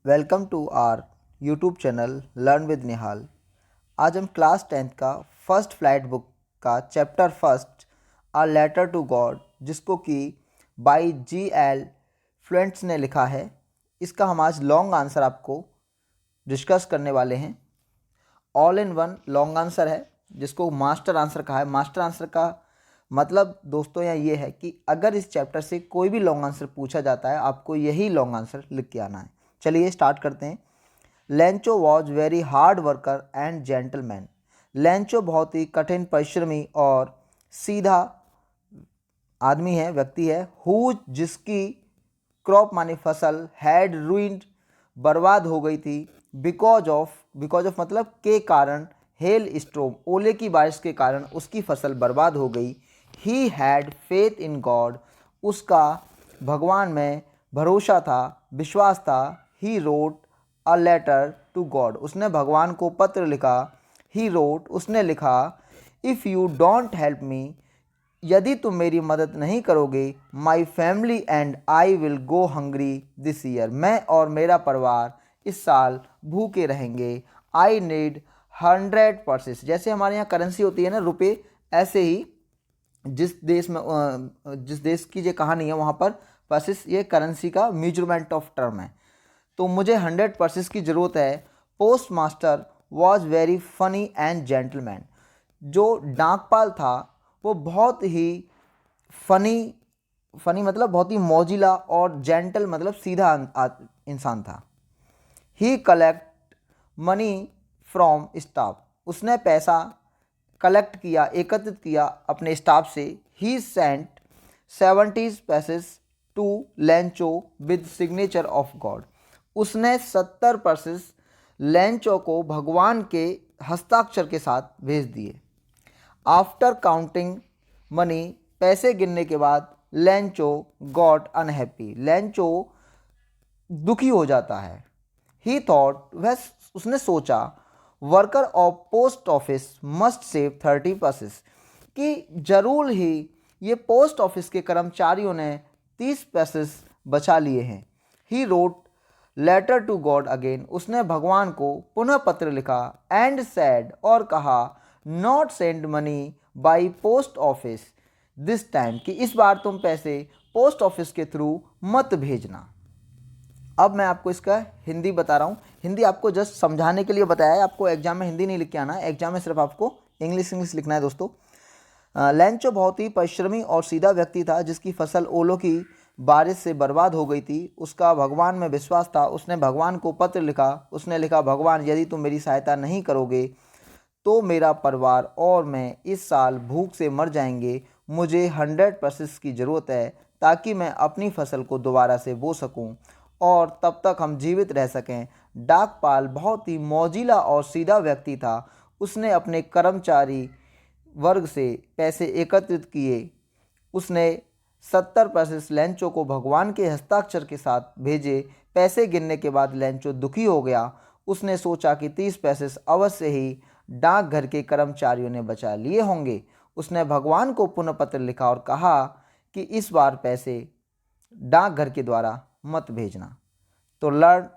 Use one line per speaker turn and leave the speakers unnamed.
Welcome to our YouTube channel learn with Nihal. आज हम class 10th का फर्स्ट फ्लाइट बुक का chapter first a letter to God, जिसको कि बाई G.L. फ्लुएंट्स ने लिखा है, इसका हम आज लॉन्ग आंसर आपको डिस्कस करने वाले हैं। All in one long answer है, जिसको मास्टर आंसर कहा है। मास्टर आंसर का मतलब दोस्तों यहाँ ये है कि अगर इस चैप्टर से कोई भी लॉन्ग आंसर पूछा जाता है, आपको यही लॉन्ग आंसर लिख के आना है। चलिए स्टार्ट करते हैं। Lencho was very hard worker and gentleman. Lencho बहुत ही कठिन परिश्रमी और सीधा आदमी है, व्यक्ति है। हु जिसकी क्रॉप मानी फसल हैड रूइंड बर्बाद हो गई थी। बिकॉज ऑफ मतलब के कारण। हेल स्टॉर्म ओले की बारिश के कारण उसकी फसल बर्बाद हो गई। He had faith in God उसका भगवान में भरोसा था, विश्वास था। He wrote a letter to God उसने भगवान को पत्र लिखा। ही रोट उसने लिखा, if you don't help me यदि तुम मेरी मदद नहीं करोगे, my family and I will go hungry this year मैं और मेरा परिवार इस साल भूखे रहेंगे। आई नीड 100 पर्सेस, जैसे हमारे यहाँ करेंसी होती है ना रुपये, ऐसे ही जिस देश की जो कहानी है वहाँ पर पर्सेस ये करेंसी का मेजरमेंट ऑफ टर्म है। तो मुझे 100 पर्सेस की ज़रूरत है। Post master was very funny and gentleman जो डाकपाल था वो बहुत ही फनी मतलब बहुत ही मौजिला, और जेंटल मतलब सीधा इंसान था। He collect money from staff उसने पैसा कलेक्ट किया, एकत्रित किया अपने स्टाफ से। He sent 70 pesos to Lencho with signature of God उसने 70 पैसेस लेंचो को भगवान के हस्ताक्षर के साथ भेज दिए। आफ्टर काउंटिंग मनी पैसे गिनने के बाद लेंचो गॉट अनहैप्पी लेंचो दुखी हो जाता है। ही थॉट वह उसने सोचा, worker of post office must save 30 पैसेस कि जरूर ही ये पोस्ट ऑफिस के कर्मचारियों ने 30 पैसेस बचा लिए हैं। He wrote letter to God again उसने भगवान को पुनः पत्र लिखा। एंड सैड और कहा, not send money by post office this time कि इस बार तुम पैसे पोस्ट ऑफिस के थ्रू मत भेजना। अब मैं आपको इसका हिंदी बता रहा हूँ। हिंदी आपको जस्ट समझाने के लिए बताया है, आपको एग्जाम में हिंदी नहीं लिख के आना है, एग्जाम में सिर्फ आपको इंग्लिश लिखना है दोस्तों। लेंचो बहुत ही परिश्रमी और सीधा व्यक्ति था जिसकी फसल ओलों की बारिश से बर्बाद हो गई थी। उसका भगवान में विश्वास था। उसने भगवान को पत्र लिखा। उसने लिखा, भगवान यदि तुम मेरी सहायता नहीं करोगे तो मेरा परिवार और मैं इस साल भूख से मर जाएंगे। मुझे 100 पैसेस की ज़रूरत है ताकि मैं अपनी फसल को दोबारा से बो सकूं और तब तक हम जीवित रह सकें। डाकपाल बहुत ही मौजिला और सीधा व्यक्ति था। उसने अपने कर्मचारी वर्ग से पैसे एकत्रित किए। उसने 70 पैसेस लेंचो को भगवान के हस्ताक्षर के साथ भेजे। पैसे गिनने के बाद लेंचो दुखी हो गया। उसने सोचा कि 30 पैसेस अवश्य ही डाकघर के कर्मचारियों ने बचा लिए होंगे। उसने भगवान को पुनः पत्र लिखा और कहा कि इस बार पैसे डाकघर के द्वारा मत भेजना। तो लर्न